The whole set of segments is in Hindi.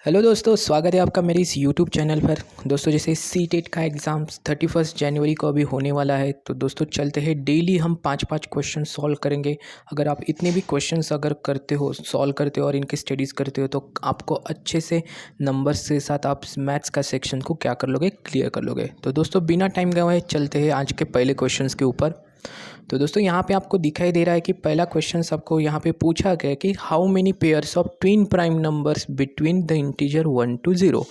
हेलो दोस्तों, स्वागत है आपका मेरे इस यूट्यूब चैनल पर। दोस्तों जैसे सी टेट का एग्ज़ाम 31 जनवरी को अभी होने वाला है, तो दोस्तों चलते हैं डेली हम 5-5 क्वेश्चन सॉल्व करेंगे। अगर आप इतने भी क्वेश्चंस अगर करते हो, सॉल्व करते हो और इनकी स्टडीज़ करते हो, तो आपको अच्छे से नंबर्स के साथ आप मैथ्स का सेक्शन को क्या कर लोगे, क्लियर कर लोगे। तो दोस्तों बिना टाइम गंवाए चलते हैं आज के पहले क्वेश्चन के ऊपर। तो दोस्तों यहाँ पे आपको दिखाई दे रहा है कि पहला क्वेश्चन आपको यहाँ पे पूछा गया कि how many pairs of twin prime numbers between the integer 1 to 0।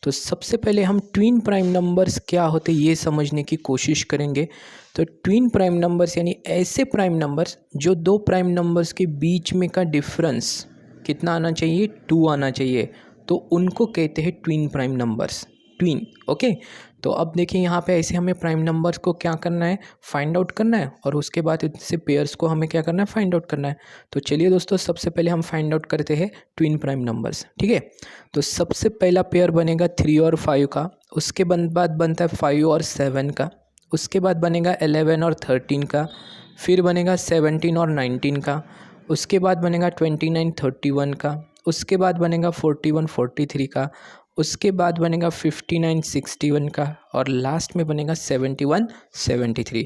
तो सबसे पहले हम ट्विन प्राइम नंबर्स क्या होते ये समझने की कोशिश करेंगे। तो ट्विन प्राइम नंबर्स यानी ऐसे प्राइम नंबर्स जो दो प्राइम नंबर्स के बीच में का डिफरेंस कितना आना चाहिए, 2 आना चाहिए, तो उनको कहते हैं twin prime numbers. Twin, okay. तो अब देखिए यहाँ पे ऐसे हमें प्राइम नंबर्स को क्या करना है, फाइंड आउट करना है, और उसके बाद इससे पेयर्स को हमें क्या करना है, फाइंड आउट करना है। तो चलिए दोस्तों सबसे पहले हम फाइंड आउट करते हैं ट्विन प्राइम नंबर्स, ठीक है। तो सबसे पहला पेयर बनेगा 3 और 5 का, उसके बाद बनता है 5 और 7 का, उसके बाद बनेगा 11 और 13 का, फिर बनेगा 17 और 19 का, उसके बाद बनेगा 29 31 का, उसके बाद बनेगा 41 43 का, उसके बाद बनेगा 59 61 का, और लास्ट में बनेगा 71 73।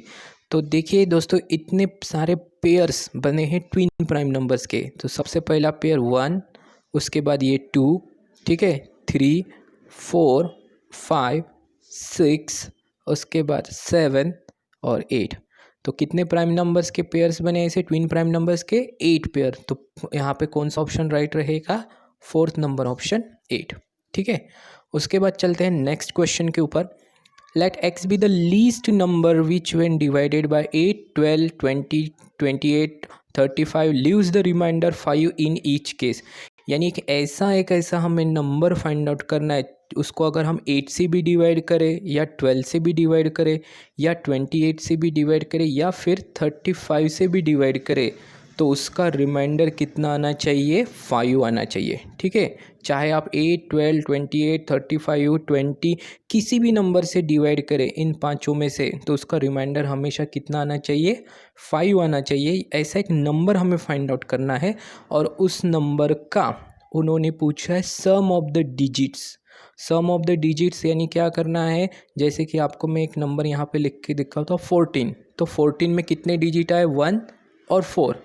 तो देखिए दोस्तों इतने सारे पेयर्स बने हैं ट्विन प्राइम नंबर्स के। तो सबसे पहला पेयर 1, उसके बाद ये 2, ठीक है, 3 4 5 6, उसके बाद 7 और 8। तो कितने प्राइम नंबर्स के पेयर्स बने ऐसे ट्विन प्राइम नंबर्स के, 8 पेयर। तो यहाँ पे कौन सा ऑप्शन राइट रहेगा, फोर्थ नंबर ऑप्शन 8, ठीक है। उसके बाद चलते हैं नेक्स्ट क्वेश्चन के ऊपर। Let X be the least number which when divided by 8 12 20 28 35 leaves the remainder 5 in each case. यानी कि एक ऐसा हमें नंबर फाइंड आउट करना है, उसको अगर हम 8 से भी डिवाइड करें या 12 से भी डिवाइड करें या 28 से भी डिवाइड करें या फिर 35 से भी डिवाइड करें, तो उसका रिमाइंडर कितना आना चाहिए, 5 आना चाहिए, ठीक है। चाहे आप 8 12 28 35 20 किसी भी नंबर से डिवाइड करें इन पांचों में से, तो उसका रिमाइंडर हमेशा कितना आना चाहिए, 5 आना चाहिए। ऐसा एक नंबर हमें फाइंड आउट करना है, और उस नंबर का उन्होंने पूछा है sum of the digits. Sum of the digits यानी क्या करना है, जैसे कि आपको मैं एक नंबर यहाँ पे लिख के दिखाता हूँ 14। तो 14 में कितने डिजिट आए, 1 और 4।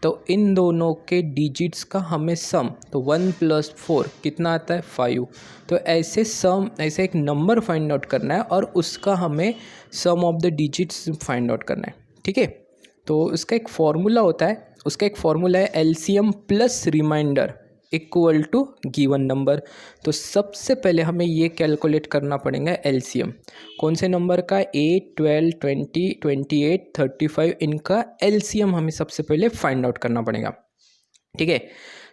तो इन दोनों के डिजिट्स का हमें सम, तो 1 + 4 कितना आता है, 5। तो ऐसे एक नंबर फाइंड आउट करना है और उसका हमें sum of the digits find out करना है, ठीक है। तो उसका एक फॉर्मूला होता है, LCM plus remainder equal to given number. तो सबसे पहले हमें ये कैलकुलेट करना पड़ेगा एलसीएम, कौन से नंबर का, 8 12 20 28 35, इनका एलसीएम हमें सबसे पहले फाइंड आउट करना पड़ेगा, ठीक है।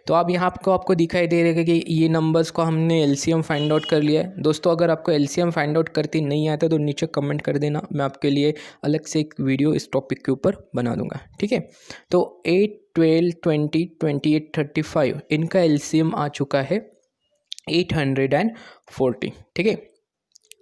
तो अब यहाँ आपको दिखाई दे रहा है कि ये नंबर्स को हमने एलसीएम फाइंड आउट कर लिया है। दोस्तों अगर आपको एलसीएम फाइंड आउट करते नहीं आता तो नीचे कमेंट कर देना, मैं आपके लिए अलग से एक वीडियो इस टॉपिक के ऊपर बना दूंगा, ठीक है। तो 8 12 20 28 35 इनका एलसीएम आ चुका है 840, ठीक है,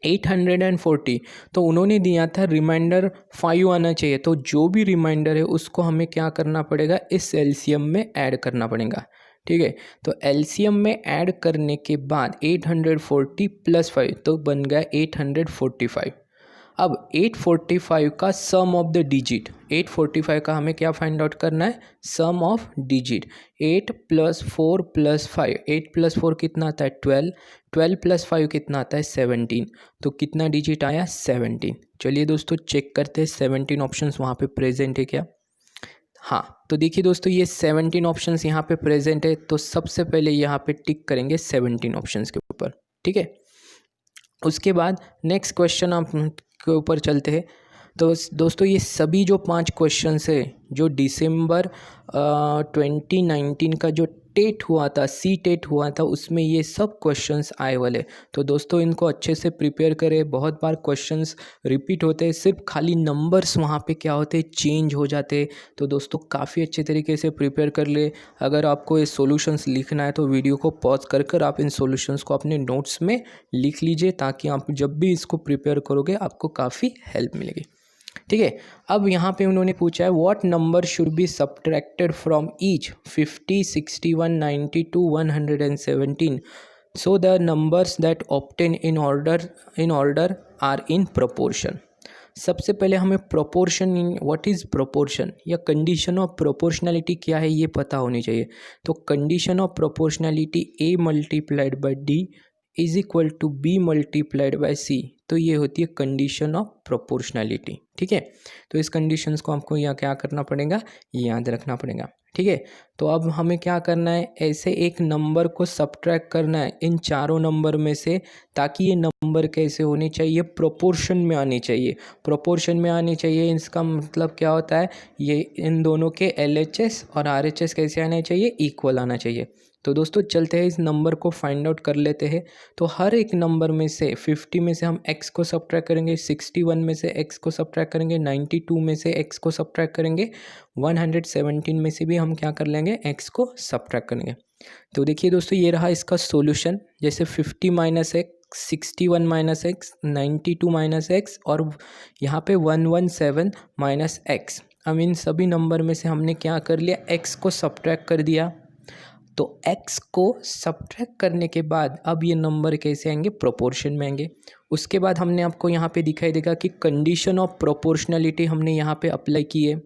840। तो उन्होंने दिया था रिमाइंडर 5 आना चाहिए, तो जो भी रिमाइंडर है उसको हमें क्या करना पड़ेगा, इस एलसीएम में ऐड करना पड़ेगा, ठीक है। तो एलसीएम में ऐड करने के बाद 840 + 5 तो बन गया 845। अब 845 का सम ऑफ द डिजिट, 845 का हमें क्या फाइंड आउट करना है, सम ऑफ डिजिट। 8 + 4 + 5, 8 + 4 कितना आता है, 12, 12 + 5 कितना आता है, 17। तो कितना डिजिट आया, 17। चलिए दोस्तों चेक करते हैं 17 ऑप्शंस वहाँ पे प्रेजेंट है क्या। हाँ, तो देखिए दोस्तों ये 17 ऑप्शंस यहाँ पे प्रेजेंट है, तो सबसे पहले यहाँ पे टिक करेंगे 17 ऑप्शंस के ऊपर, ठीक है। उसके बाद नेक्स्ट क्वेश्चन आप के ऊपर चलते हैं। तो दोस्तों ये सभी जो 5 क्वेश्चंस है जो दिसंबर 2019 का जो टेट हुआ था, सी टेट हुआ था, उसमें ये सब क्वेश्चंस आए वाले। तो दोस्तों इनको अच्छे से प्रिपेयर करें, बहुत बार क्वेश्चंस रिपीट होते हैं, सिर्फ खाली नंबर्स वहाँ पे क्या होते हैं, चेंज हो जाते हैं। तो दोस्तों काफ़ी अच्छे तरीके से प्रिपेयर कर ले। अगर आपको ये सॉल्यूशंस लिखना है तो वीडियो को पॉज कर कर आप इन सॉल्यूशंस को अपने नोट्स में लिख लीजिए, ताकि आप जब भी इसको प्रिपेयर करोगे आपको काफ़ी हेल्प मिलेगी, ठीक है। अब यहाँ पे उन्होंने पूछा है what number should be subtracted from each 50 61 92 117। So the numbers that obtain in order are in proportion. सबसे पहले हमें प्रोपोर्शन, व्हाट इज़ प्रोपोर्शन या कंडीशन ऑफ प्रोपोर्शनैलिटी क्या है ये पता होनी चाहिए। तो condition of proportionality A multiplied by D is equal to B multiplied by C, तो ये होती है कंडीशन ऑफ प्रोपोर्शनैलिटी। ठीक है, तो इस कंडीशंस को आपको यहाँ क्या करना पड़ेगा, याद रखना पड़ेगा। ठीक है, तो अब हमें क्या करना है, ऐसे एक नंबर को सब्ट्रैक्ट करना है इन चारों नंबर में से, ताकि ये नंबर कैसे होने चाहिए, प्रोपोर्शन में आने चाहिए। प्रोपोर्शन में आने चाहिए इसका मतलब क्या होता है, ये इन दोनों के LHS और RHS कैसे आने चाहिए, इक्वल आना चाहिए। तो दोस्तों चलते हैं इस नंबर को फाइंड आउट कर लेते हैं। तो हर एक नंबर में से 50 में से हम x को सब्ट्रैक्ट करेंगे, 61 में से x को सब्ट्रैक्ट करेंगे, 92 में से x को सब्ट्रैक्ट करेंगे, 117 में से भी हम क्या कर लेंगे, x को सब्ट्रैक्ट करेंगे। तो देखिए दोस्तों ये रहा इसका सॉल्यूशन। जैसे 50 minus x, 61 minus x, 92 minus x और यहाँ पे 117 माइनस एक्स। अब इन सभी नंबर में से हमने क्या कर लिया, x को सब्ट्रैक्ट कर दिया। तो x को सब्ट्रैक्ट करने के बाद अब ये नंबर कैसे आएंगे, प्रोपोर्शन में आएंगे। उसके बाद हमने आपको यहाँ पे दिखाई देगा कि कंडीशन ऑफ प्रोपोर्शनैलिटी हमने यहाँ पे अप्लाई की है।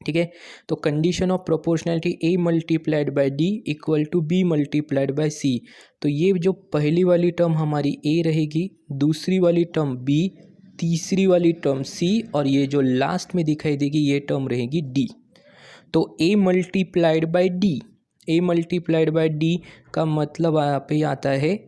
ठीक है, तो condition of proportionality a multiplied by d equal to b multiplied by c। तो ये जो पहली वाली टर्म हमारी a रहेगी, दूसरी वाली टर्म b, तीसरी वाली टर्म c और ये जो लास्ट में दिखाई देगी ये टर्म रहेगी d। तो a multiplied by d, a multiplied by D का मतलब यहाँ पे आता है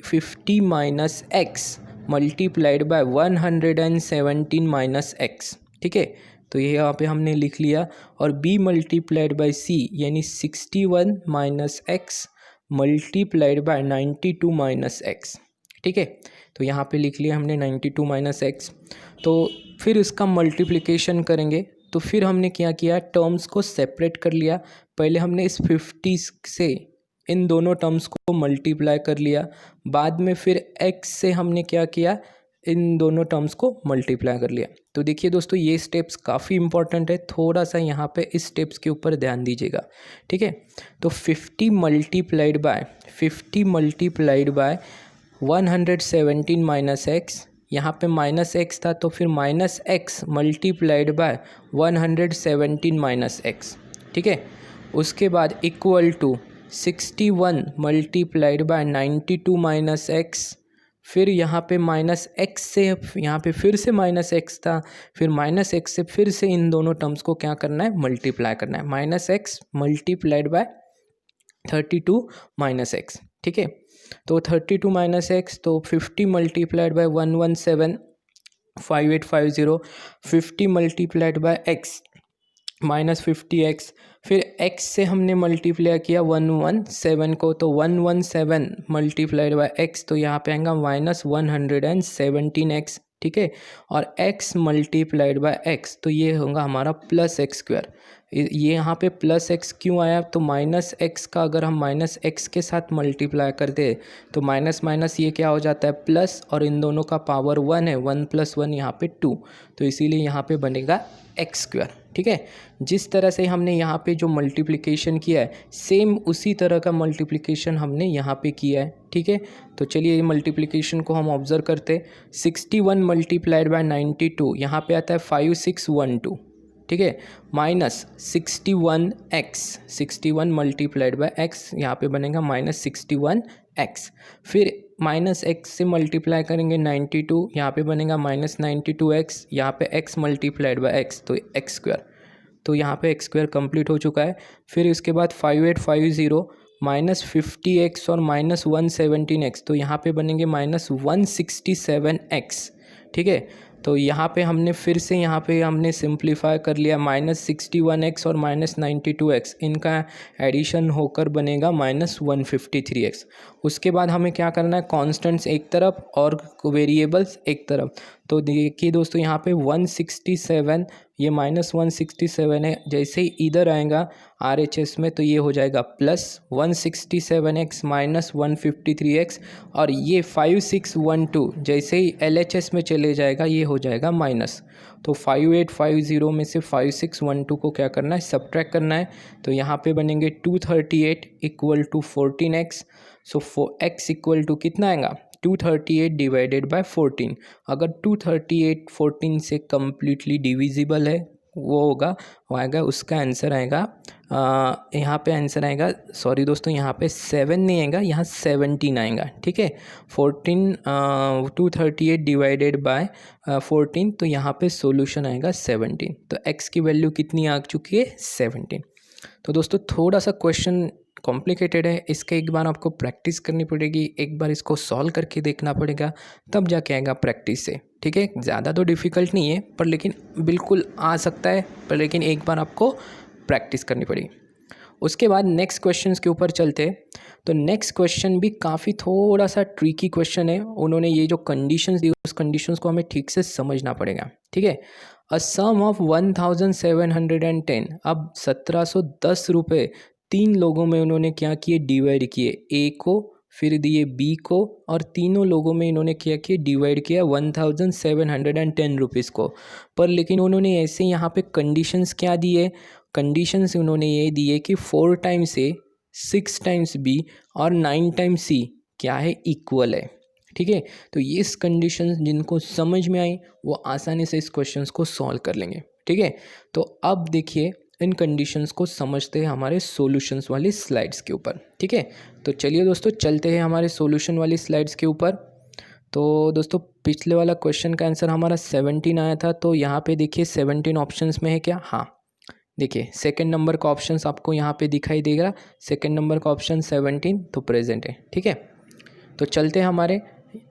50 minus X multiplied by 117 minus X. ठीक है, तो ये यहाँ पे हमने लिख लिया। और b मल्टीप्लाइड बाय c यानी 61 minus X multiplied by 92 minus X. ठीक है, तो यहाँ पे लिख लिया हमने 92 माइनस एक्स। तो फिर इसका मल्टीप्लिकेशन करेंगे। तो फिर हमने क्या किया, टर्म्स को सेपरेट कर लिया। पहले हमने इस 50 से इन दोनों टर्म्स को मल्टीप्लाई कर लिया, बाद में फिर x से हमने क्या किया, इन दोनों टर्म्स को मल्टीप्लाई कर लिया। तो देखिए दोस्तों ये स्टेप्स काफ़ी इंपॉर्टेंट है, थोड़ा सा यहाँ पे इस स्टेप्स के ऊपर ध्यान दीजिएगा। ठीक है, तो 50 मल्टीप्लाइड बाय 117 माइनस एक्स, यहाँ पे माइनस एक्स था तो फिर minus X multiplied by 117 minus X. ठीक है, उसके बाद equal to 61 multiplied by 92 minus X. फिर यहाँ पे माइनस एक्स से यहाँ पे फिर से माइनस एक्स था, फिर माइनस एक्स से फिर से इन दोनों टर्म्स को क्या करना है, मल्टीप्लाई करना है। Minus X multiplied bye 32 minus X. ठीक है, तो 32 माइनस एक्स, तो 50 multiplied by 117 5850, 50 multiplied by x minus 50x, फिर x से हमने मल्टीप्लाई किया 117 को, तो 117 मल्टीप्लाइड बाय x, तो यहाँ पे आएगा माइनस 117x। ठीक है, और x मल्टीप्लाइड बाय x, तो ये होगा हमारा प्लस एक्स स्क्वायर। ये यहाँ पे प्लस एक्स क्यों आया, तो माइनस एक्स का अगर हम माइनस एक्स के साथ मल्टीप्लाई करते तो माइनस माइनस ये क्या हो जाता है, प्लस, और इन दोनों का पावर 1 है, 1 + 1 यहाँ पे 2, तो इसीलिए यहाँ पे बनेगा एक्स स्क्वायर। ठीक है, जिस तरह से हमने यहाँ पे जो मल्टीप्लिकेशन किया है सेम उसी तरह का मल्टीप्लिकेशन हमने यहाँ पे किया है। ठीक है, तो चलिए ये मल्टीप्लिकेशन को हम ऑब्जर्व करते। 61 मल्टीप्लाइड बाय 92, यहाँ पे आता है 5612। ठीक है, माइनस 61 मल्टीप्लाइड बाय एक्स, यहाँ पे बनेगा माइनस 61x। फिर माइनस एक्स से मल्टीप्लाई करेंगे 92, यहाँ पे बनेगा माइनस 92x, यहाँ पे x मल्टीप्लाइड बाय एक्स, तो एक्स स्क्वायर, तो यहाँ पे एक्स स्क्वायर कंप्लीट हो चुका है। फिर इसके बाद 5850 माइनस 50x और माइनस 117x, तो यहाँ पे बनेंगे माइनस 167x। ठीक है, तो यहाँ पे हमने फिर से यहाँ पे हमने सिंप्लीफाई कर लिया, माइनस 61x और माइनस 92x, इनका एडिशन होकर बनेगा माइनस 153x। उसके बाद हमें क्या करना है, कॉन्स्टेंट्स एक तरफ और वेरिएबल्स एक तरफ। तो देखिए दोस्तों यहाँ पे 167 ये -167 है, जैसे ही इधर आएगा RHS में तो ये हो जाएगा +167x माइनस 153x, और ये 5612 जैसे ही LHS में चले जाएगा ये हो जाएगा माइनस। तो 5850 में से 5612 को क्या करना है, सब्ट्रैक्ट करना है। तो यहाँ पे बनेंगे 238 इक्वल टू 14x। सो x इक्वल टू कितना आएगा, 238 डिवाइडेड बाय 14। अगर 238 14 से कम्प्लीटली डिविजिबल है वो होगा, वो आएगा, उसका आंसर आएगा यहाँ पे आंसर आएगा, सॉरी दोस्तों यहाँ पे 7 नहीं आएगा, यहाँ 17 आएगा। ठीक है, 238 डिवाइडेड बाय 14, तो यहाँ पे सॉल्यूशन आएगा 17। तो x की वैल्यू कितनी आ चुकी है, 17। तो दोस्तों थोड़ा सा क्वेश्चन कॉम्प्लिकेटेड है, इसका एक बार आपको प्रैक्टिस करनी पड़ेगी, एक बार इसको सॉल्व करके देखना पड़ेगा, तब जाके आएगा प्रैक्टिस से। ठीक है, ज़्यादा तो डिफ़िकल्ट नहीं है पर लेकिन बिल्कुल आ सकता है, पर लेकिन एक बार आपको प्रैक्टिस करनी पड़ेगी। उसके बाद नेक्स्ट क्वेश्चन के ऊपर चलते हैं। तो नेक्स्ट क्वेश्चन भी काफ़ी थोड़ा सा ट्रिकी क्वेश्चन है। उन्होंने ये जो कंडीशंस दी उस कंडीशंस को हमें ठीक से समझना पड़ेगा। ठीक है, अ सम ऑफ 1710, अब 1710 रुपये 3 लोगों में उन्होंने क्या किए, डिवाइड किए, ए को फिर दिए बी को, और तीनों लोगों में इन्होंने क्या किया, डिवाइड किया 1710 रुपीज़ को। पर लेकिन उन्होंने ऐसे यहाँ पे कंडीशंस क्या दिए, कंडीशंस उन्होंने ये दिए कि 4 टाइम्स ए 6 टाइम्स बी और 9 टाइम्स सी क्या है, इक्वल है। ठीक है, तो ये इस कंडीशंस जिनको समझ में आई वो आसानी से इस क्वेश्चंस को सॉल्व कर लेंगे। ठीक है, तो अब देखिए इन कंडीशंस को समझते हैं हमारे सॉल्यूशंस वाली स्लाइड्स के ऊपर। ठीक है, तो चलिए दोस्तों चलते हैं हमारे सॉल्यूशन वाली स्लाइड्स के ऊपर। तो दोस्तों पिछले वाला क्वेश्चन का आंसर हमारा 17 आया था, तो यहाँ पे देखिए 17 ऑप्शंस में है क्या, हाँ देखिए सेकंड नंबर का ऑप्शन आपको यहाँ पे दिखाई देगा, सेकंड नंबर का ऑप्शन 17 तो प्रेजेंट है। ठीक है, तो चलते हैं हमारे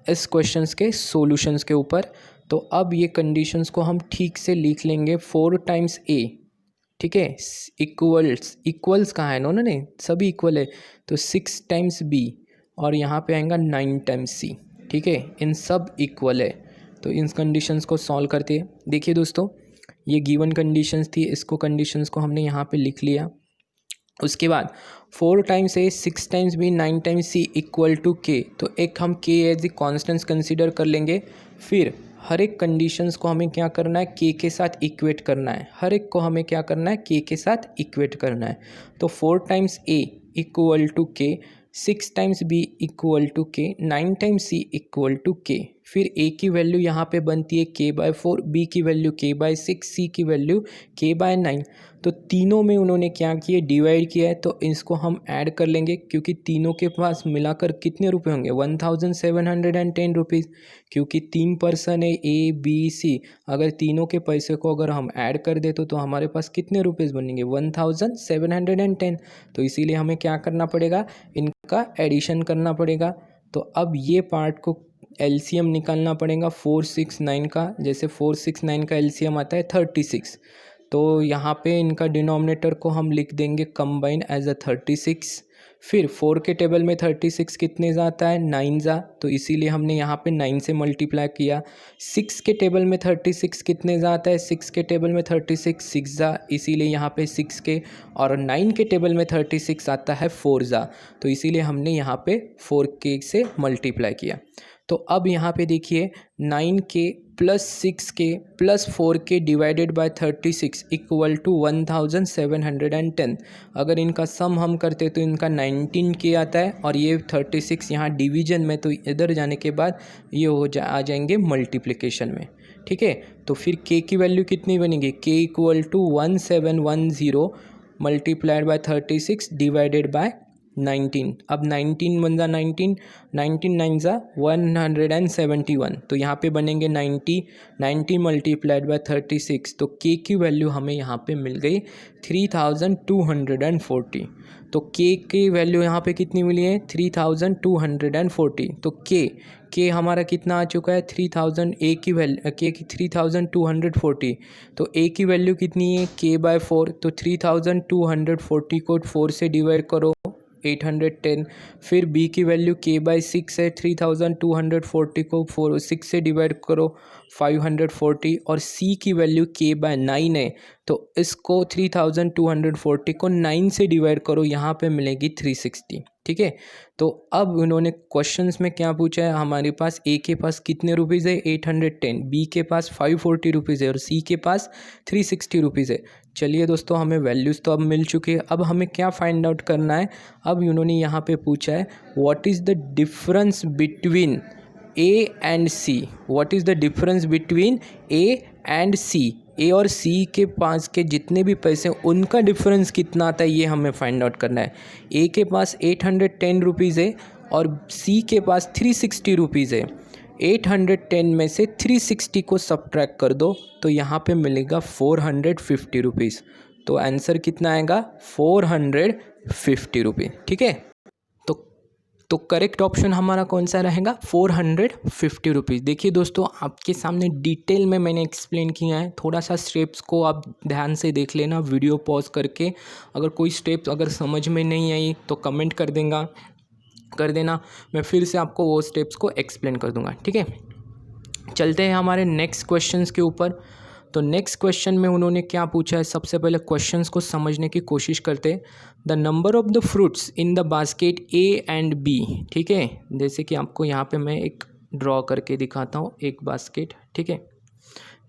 इस क्वेश्चंस के सॉल्यूशंस के ऊपर। तो अब ये कंडीशंस को हम ठीक से लिख लेंगे, 4 टाइम्स ए, ठीक है, इक्वल्स कहाँ है, उन्होंने सभी इक्वल है, तो 6 टाइम्स बी और यहाँ पे आएगा 9 टाइम्स सी। ठीक है, इन सब इक्वल है, तो इन कंडीशंस को सॉल्व करते हैं। देखिए दोस्तों ये गिवन कंडीशंस थी, इसको कंडीशंस को हमने यहाँ पे लिख लिया। उसके बाद 4 times A 6 times B 9 times C equal to K, तो एक हम के एज ए कॉन्स्टेंट्स कंसिडर कर लेंगे। फिर हर एक कंडीशंस को हमें क्या करना है, के साथ इक्वेट करना है, हर एक को हमें क्या करना है, के साथ इक्वेट करना है। तो 4 टाइम्स ए इक्वल टू के, 6 टाइम्स बी इक्वल टू के, 9 टाइम्स सी इक्वल टू के। फिर ए की वैल्यू यहाँ पे बनती है k/4, बी की वैल्यू k/6, सी की वैल्यू k/9। तो तीनों में उन्होंने क्या किया, डिवाइड किया है, तो इसको हम ऐड कर लेंगे क्योंकि तीनों के पास मिलाकर कितने रुपए होंगे, 1710 रुपीज़, क्योंकि 3 पर्सन है ए बी सी। अगर तीनों के पैसे को अगर हम ऐड कर दे तो हमारे पास कितने रुपीज़ बनेंगे, 1710। तो इसीलिए हमें क्या करना पड़ेगा, इनका एडिशन करना पड़ेगा। तो अब ये पार्ट को एलसीएम निकालना पड़ेगा 469 का, जैसे 469 का एलसीएम आता है 36, तो यहाँ पे इनका डिनोमिनेटर को हम लिख देंगे कंबाइन एज अ 36। फिर 4 के टेबल में 36 कितने जा आता है, 9 जा, तो इसीलिए हमने यहाँ पे 9 से मल्टीप्लाई किया। 6 के टेबल में 36 कितने जा आता है, 6 के टेबल में 36 6 जा, इसीलिए यहाँ पे 6 के, और 9 के टेबल में 36 आता है 4 जा, तो इसीलिए हमने यहाँ पे 4 के से मल्टीप्लाई किया। तो अब यहाँ पे देखिए 9k plus 6k plus 4k divided by 36 equal to 1710। अगर इनका सम हम करते तो इनका 19k आता है, और ये 36 यहाँ डिवीजन में, तो इधर जाने के बाद ये आ जाएंगे मल्टीप्लिकेशन में। ठीक है, तो फिर k की वैल्यू कितनी बनेगी, k equal to 1710 multiplied by 36 divided by 19। अब 19 बन जा 19 9 जा 171, तो यहाँ पे बनेंगे 90 मल्टीप्लाइड बाय 36, तो k की वैल्यू हमें यहाँ पे मिल गई 3240। तो k की वैल्यू यहाँ पे कितनी मिली है, 3240। तो k हमारा कितना आ चुका है, 3000, a की वैल्यू k की 3240, तो a की वैल्यू कितनी है, k/4, तो 3240 को 4 से डिवाइड करो 810। फिर बी की वैल्यू k/6 है, 3240 को 6 से डिवाइड करो 540, और सी की वैल्यू k/9 है, तो इसको 3240 को 9 से डिवाइड करो, यहाँ पे मिलेगी 360। ठीक है, तो अब उन्होंने क्वेश्चंस में क्या पूछा है, हमारे पास ए के पास कितने रुपीज़ है 810, बी के पास 540 रुपीज़ है और सी के पास 360 रुपीज़ है। चलिए दोस्तों, हमें वैल्यूज़ तो अब मिल चुकी है, अब हमें क्या फाइंड आउट करना है। अब उन्होंने यहाँ पे पूछा है what is the difference between A and C, what is the difference between A and C. A और सी के पास के जितने भी पैसे उनका डिफरेंस कितना आता है ये हमें फाइंड आउट करना है। ए के पास 810 रुपीज़ है और सी के पास 360 रुपीज़ है। 810 में से 360 को सब्ट्रैक्ट कर दो तो यहाँ पे मिलेगा 450 रुपीज़। तो आंसर कितना आएगा 450 रुपये। ठीक है, तो करेक्ट ऑप्शन हमारा कौन सा रहेगा 450 रुपीज़। देखिए दोस्तों, आपके सामने डिटेल में मैंने एक्सप्लेन किया है, थोड़ा सा स्टेप्स को आप ध्यान से देख लेना, वीडियो पॉज करके। अगर कोई स्टेप्स अगर समझ में नहीं आई तो कमेंट कर देना, मैं फिर से आपको वो स्टेप्स को एक्सप्लेन कर दूंगा। ठीक है, चलते हैं हमारे नेक्स्ट क्वेश्चंस के ऊपर। तो नेक्स्ट क्वेश्चन में उन्होंने क्या पूछा है, सबसे पहले क्वेश्चंस को समझने की कोशिश करते हैं। The number of the fruits in the basket A and B. ठीक है, जैसे कि आपको यहाँ पे मैं एक ड्रॉ करके दिखाता हूँ एक बास्केट। ठीक है,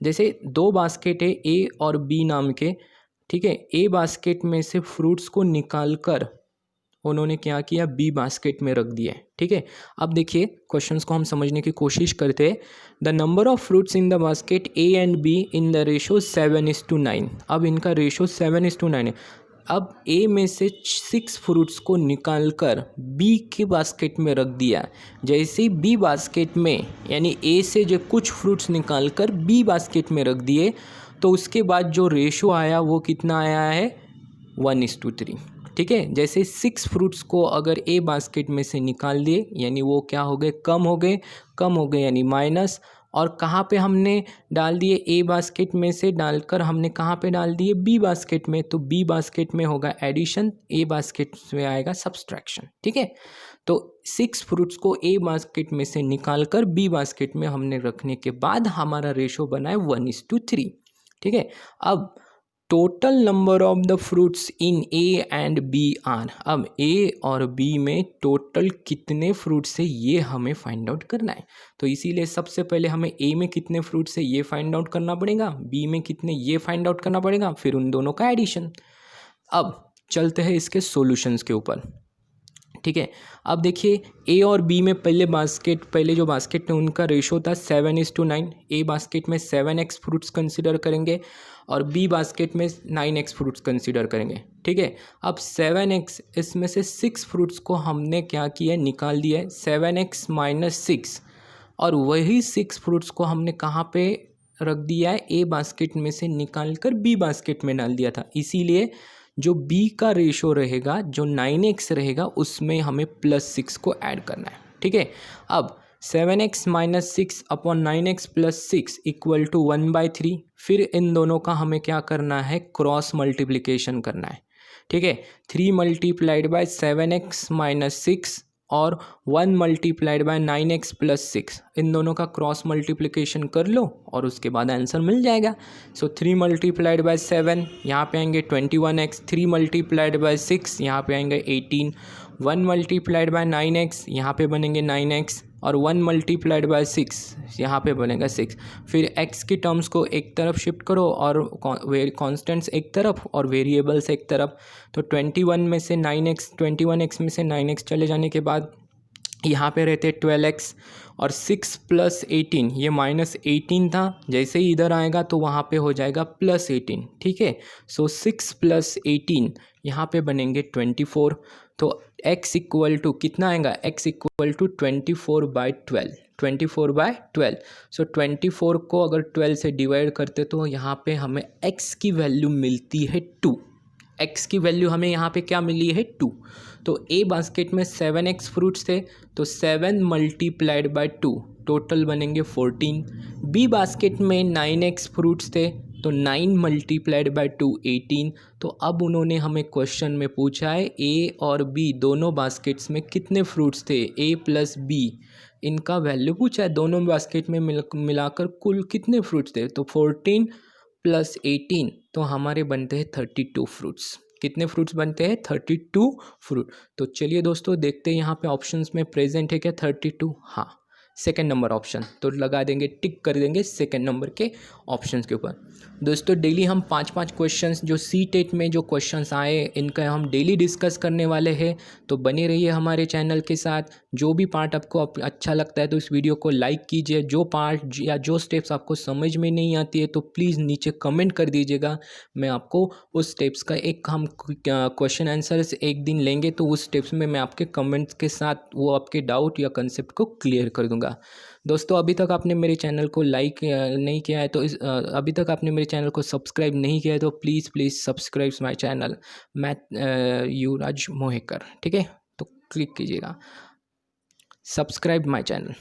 जैसे दो बास्केट है ए और बी नाम के। ठीक है, ए बास्केट में से फ्रूट्स को निकाल कर उन्होंने क्या किया, बी बास्केट में रख दिया। ठीक है, अब देखिए क्वेश्चंस को हम समझने की कोशिश करते हैं। The number of fruits in the basket A and be in the ratio 7:9। अब इनका रेशो 7:9 है। अब ए में से 6 फ्रूट्स को निकाल कर बी के बास्केट में रख दिया। जैसे ही बी बास्केट में, यानी ए से जो कुछ फ्रूट्स निकाल कर बी बास्केट में रख दिए, तो उसके बाद जो रेशो आया वो कितना आया है 1:3। ठीक है, जैसे 6 फ्रूट्स को अगर ए बास्केट में से निकाल दिए, यानी वो क्या हो गए, कम हो गए यानी माइनस। और कहाँ पे हमने डाल दिए, ए बास्केट में से डालकर हमने कहाँ पे डाल दिए, बी बास्केट में। तो बी बास्केट में होगा एडिशन, ए बास्केट में आएगा सब्सट्रैक्शन। ठीक है, तो 6 फ्रूट्स को ए बास्केट में से निकाल कर बी बास्केट में हमने रखने के बाद हमारा रेशो बना है 1:3। ठीक है, अब total number of the fruits in A and B are. अब ए और बी में टोटल कितने फ्रूट्स है ये हमें फाइंड आउट करना है। तो इसीलिए सबसे पहले हमें ए में कितने फ्रूट्स है ये फाइंड आउट करना पड़ेगा, बी में कितने ये फाइंड आउट करना पड़ेगा, फिर उन दोनों का एडिशन। अब चलते हैं इसके सॉल्यूशंस के ऊपर। ठीक है, अब देखिए ए और बी में पहले जो बास्केट है उनका रेशो था 7:9। ए बास्केट में 7x फ्रूट्स कंसिडर करेंगे और बी बास्केट में 9x फ्रूट्स कंसिडर करेंगे। ठीक है, अब 7x, इसमें से 6 फ्रूट्स को हमने क्या किया, निकाल दिया है, 7x - 6, और वही 6 फ्रूट्स को हमने कहाँ पे रख दिया है, ए बास्केट में से निकाल कर बी बास्केट में डाल दिया था। इसीलिए जो b का रेशो रहेगा, जो 9x रहेगा, उसमें हमें +6 को ऐड करना है। ठीक है, अब 7x - 6 अपॉन 9x + 6 = 1/3। फिर इन दोनों का हमें क्या करना है, क्रॉस मल्टीप्लिकेशन करना है। ठीक है, 3 × 7x - 6 और 1 × 9x + 6, इन दोनों का क्रॉस मल्टीप्लिकेशन कर लो और उसके बाद आंसर मिल जाएगा। सो 3 × 7 यहाँ पे आएंगे 21x, 3 × 6 यहाँ पे आएंगे 18, 1 × 9x यहाँ पे बनेंगे 9x, और 1 × 6 यहाँ पे बनेगा 6। फिर x की टर्म्स को एक तरफ शिफ्ट करो और कॉन्स्टेंट्स एक तरफ और वेरिएबल्स एक तरफ। तो 21 में से 9x, 21x में से 9x चले जाने के बाद यहाँ पे रहते 12x, और 6 + 18, ये -18 था, जैसे ही इधर आएगा तो वहाँ पे हो जाएगा +18। ठीक है, सो 6 + 18 यहाँ पे बनेंगे 24। तो x = कितना आएगा, x = 24/12, 24/12। सो 24 को अगर 12 से डिवाइड करते तो यहाँ पे हमें x की वैल्यू मिलती है 2। x की वैल्यू हमें यहाँ पे क्या मिली है 2। तो ए बास्केट में 7x फ्रूट्स थे, तो 7 × 2 टोटल बनेंगे 14। बी बास्केट में 9x फ्रूट्स थे, तो 9 मल्टीप्लाइड बाय 2 18। तो अब उन्होंने हमें क्वेश्चन में पूछा है ए और बी दोनों बास्केट्स में कितने फ्रूट्स थे, ए प्लस बी इनका वैल्यू पूछा है, दोनों बास्केट में मिलाकर कुल कितने फ्रूट्स थे। तो 14 प्लस 18 तो हमारे बनते हैं 32 फ्रूट्स। कितने फ्रूट्स बनते हैं, 32 फ्रूट। तो चलिए दोस्तों देखते हैं यहाँ पे ऑप्शंस में प्रेजेंट है क्या 32। हाँ, सेकेंड नंबर ऑप्शन, तो लगा देंगे, टिक कर देंगे सेकेंड नंबर के ऑप्शंस के ऊपर। दोस्तों डेली हम 5-5 क्वेश्चंस जो सीटेट में जो क्वेश्चंस आए इनका हम डेली डिस्कस करने वाले हैं। तो बने रहिए हमारे चैनल के साथ। जो भी पार्ट आपको अच्छा लगता है तो इस वीडियो को लाइक कीजिए। जो पार्ट या जो स्टेप्स आपको समझ में नहीं आती है तो प्लीज़ नीचे कमेंट कर दीजिएगा। मैं आपको उस स्टेप्स का एक हम क्वेश्चन आंसर्स एक दिन लेंगे तो उस स्टेप्स में मैं आपके कमेंट्स के साथ वो आपके डाउट या कंसेप्ट को क्लियर कर दूंगा। दोस्तों अभी तक आपने मेरे चैनल को लाइक नहीं किया है तो अभी तक आपने मेरे चैनल को सब्सक्राइब नहीं किया है तो प्लीज़ सब्सक्राइब माय चैनल युवराज मोहेकर, ठीक है। तो क्लिक कीजिएगा सब्सक्राइब माय चैनल।